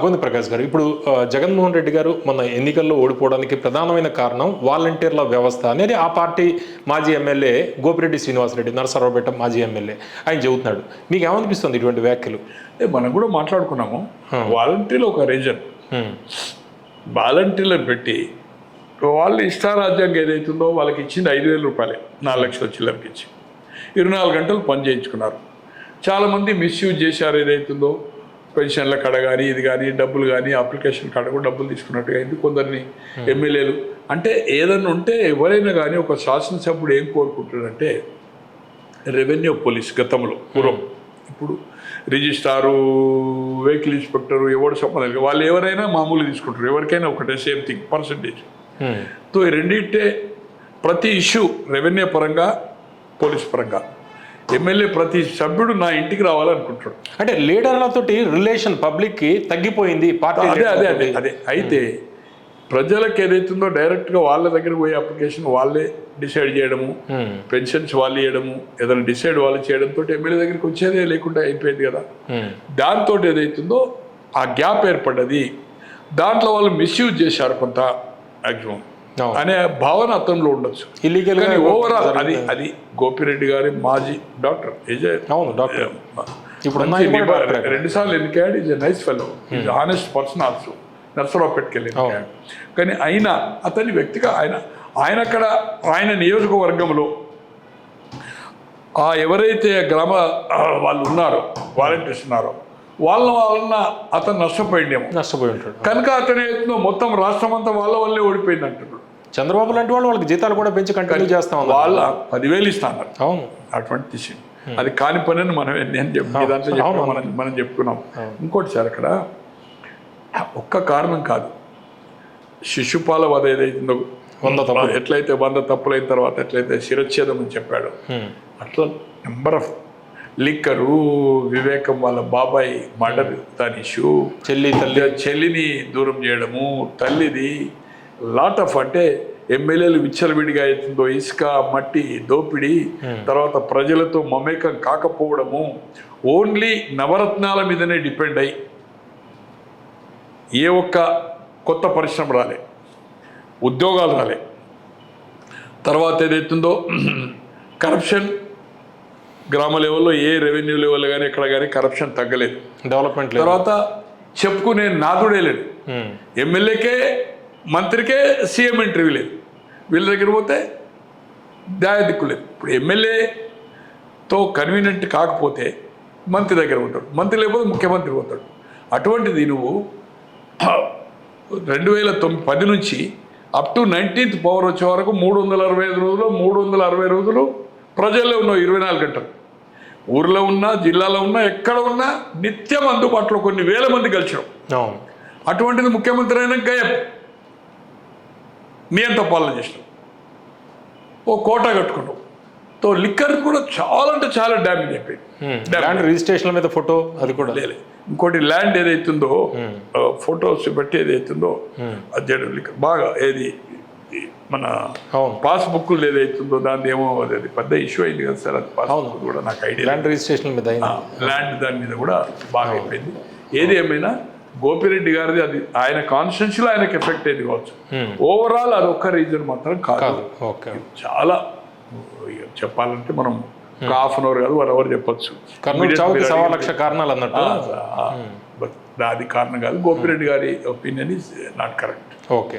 గోంది ప్రకాష్ గారు, ఇప్పుడు జగన్మోహన్ రెడ్డి గారు మొన్న ఎన్నికల్లో ఓడిపోవడానికి ప్రధానమైన కారణం వాలంటీర్ల వ్యవస్థ అనేది ఆ పార్టీ మాజీ ఎమ్మెల్యే గోపిరెడ్డి శ్రీనివాసరెడ్డి, నరసరావుపేట మాజీ ఎమ్మెల్యే ఆయన చెబుతున్నాడు. మీకు ఏమనిపిస్తుంది ఇటువంటి వ్యాఖ్యలు? మనం కూడా మాట్లాడుకున్నాము. వాలంటీర్లు ఒక రీజన్, వాలంటీర్లను పెట్టి వాళ్ళు ఇష్టారాజ్యంగా ఏదైతుందో వాళ్ళకి ఇచ్చింది 5,000 రూపాయలే, 4 లక్షల చిల్లరకి ఇచ్చి 24 గంటలు పని చేయించుకున్నారు. చాలామంది మిస్యూజ్ చేశారు. ఏదైతుందో పెన్షన్ల కడ కానీ ఇది కానీ డబ్బులు కానీ అప్లికేషన్ కడ కూడా డబ్బులు తీసుకున్నట్టుగా అయింది. కొందరిని ఎమ్మెల్యేలు అంటే ఏదన్నా ఉంటే ఎవరైనా కానీ ఒక శాసనసభ్యుడు ఏం కోరుకుంటాడంటే రెవెన్యూ పోలీస్ గతంలో పూర్వం, ఇప్పుడు రిజిస్ట్రారు, వెహికల్ ఇన్స్పెక్టరు ఎవరు సంబంధం లేదు, వాళ్ళు ఎవరైనా మామూలు తీసుకుంటారు, ఎవరికైనా ఒకటే సేమ్ థింగ్ పర్సంటేజ్. సో ఈ రెండింటే ప్రతి ఇష్యూ రెవెన్యూ పరంగా పోలీస్ పరంగా ఎమ్మెల్యే ప్రతి సభ్యుడు నా ఇంటికి రావాలనుకుంటాడు. అంటే లీడర్లతోటి రిలేషన్ పబ్లిక్కి తగ్గిపోయింది పార్టీ. అదే అయితే ప్రజలకు ఏదైతుందో డైరెక్ట్గా వాళ్ళ దగ్గర పోయే అప్లికేషన్ వాళ్ళే డిసైడ్ చేయడము, పెన్షన్స్ వాళ్ళు ఇవ్వడము, ఏదైనా డిసైడ్ వాళ్ళు చేయడంతో ఎమ్మెల్యే దగ్గరికి వచ్చేదే లేకుండా అయిపోయింది కదా. దాంతో ఏదైతుందో ఆ గ్యాప్ ఏర్పడ్డది. దాంట్లో వాళ్ళు మిస్యూజ్ చేశారు కొంత మ్యాక్సిమం అనే భావన అతనిలో ఉండొచ్చు. ఇల్లీగల్ ఓవరాల్ అది గోపిరెడ్డి గారి మాజీ డాక్టర్, ఇప్పుడు 2 సార్లు ఎన్నికయ్యాడు. Is a nice fellow, is honest person also. నర్సరావుపేటకి వెళ్ళి కానీ అయినా అతని వ్యక్తిగా ఆయన అక్కడ ఆయన నియోజకవర్గంలో ఎవరైతే గ్రామ వాళ్ళు ఉన్నారో వాలంటీర్స్ ఉన్నారో వాళ్ళ వలన అతను నష్టపోయి ఉంటాడు కనుక అతని మొత్తం రాష్ట్రం అంతా వాళ్ళ వల్లే ఓడిపోయింది అంటున్నాడు. చంద్రబాబు లాంటి వాళ్ళు వాళ్ళకి జీతాలు కూడా పెంచి కంటిన్యూ చేస్తాం, వాళ్ళ 10,000 ఇస్తాను. అవును, అటువంటి తీసి అది కాని పని మనం చెప్పుకున్నాం. ఇంకోటి సార్, అక్కడ ఒక్క కారణం కాదు, శిశుపాల వధ ఏదైతుందో ఎట్లయితే 100 తప్పులైన తర్వాత ఎట్లయితే శిరచ్ఛేదం అని చెప్పాడు, అట్లా నెంబర్ ఆఫ్ లిక్కరు, వివేకం వాళ్ళ బాబాయ్ మర్డర్ దాని ఇష్యూ, చెల్లిని దూరం చేయడము, తల్లిది లాట్ ఆఫ్ అంటే ఎమ్మెల్యేలు విచ్చలవిడిగా అవుతుందో ఇసుక మట్టి దోపిడీ, తర్వాత ప్రజలతో మమేకం కాకపోవడము, ఓన్లీ నవరత్నాల మీదనే డిపెండ్ అయ్యి ఏ ఒక్క కొత్త పరిశ్రమ రాలే, ఉద్యోగాలు రాలే. తర్వాత ఏదైతుందో కరప్షన్ గ్రామ లెవెల్లో ఏ రెవెన్యూ లెవెల్ కానీ ఎక్కడ కానీ కరప్షన్ తగ్గలేదు, డెవలప్మెంట్. తర్వాత చెప్పుకునే నాదుడే లేదు, ఎమ్మెల్యేకే మంత్రికే సీఎం ఇంటర్వ్యూ లేదు, వీళ్ళ దగ్గర పోతే దిక్కు లేదు. ఇప్పుడు ఎమ్మెల్యేతో కన్వీనియంట్ కాకపోతే మంత్రి దగ్గర ఉంటాడు, మంత్రి లేకపోతే ముఖ్యమంత్రి పోతాడు. అటువంటిది నువ్వు 2010 నుంచి అప్ టు 19th పవర్ వచ్చే వరకు 360 రోజులు ప్రజల్లో ఉన్నావు. 24 గంటలు ఊర్లో ఉన్నా, జిల్లాలో ఉన్నా, ఎక్కడ ఉన్నా నిత్యం అందుబాటులో కొన్ని వేల మంది కలిసినాం. అటువంటిది ముఖ్యమంత్రి అయినా గయం మీ అంత పాలన చేసినాం, ఓ కోట కట్టుకున్నాం. తో లిక్కర్ కూడా చాలా అంటే చాలా డ్యామేజ్ అయిపోయింది. ల్యాండ్ రిజిస్ట్రేషన్ మీద ఫోటో అది కూడా లేదు. ఇంకోటి ల్యాండ్ ఏదైతుందో ఫొటోస్ బట్టి ఏదైతుందో అది లిక్కర్ బాగా ఏది మన పాస్బుక్లు ఏదైతుందో దాని ఏమో అది పెద్ద ఇష్యూ అయింది కదా సార్. అది పాస్బుక్ కూడా నాకు ఐడియా, ల్యాండ్ రిజిస్ట్రేషన్ మీద ల్యాండ్ దాని మీద కూడా బాగా అయిపోయింది. ఏది ఏమైనా గోపిరెడ్డి గారిది అది ఆయన కాన్స్టిట్యున్సీలో ఆయనకు ఎఫెక్ట్ అయింది కావచ్చు. ఓవరాల్ అది ఒక్క రీజన్ మాత్రం కాదు, చాలా చెప్పాలంటే మనం ½ అన్ అవర్ కాదు 1 hour చెప్పచ్చు. 1.25 లక్ష కారణాలు అన్నట్టు అది కారణం కాదు. గోపిరెడ్డి గారి opinion is not correct. Okay.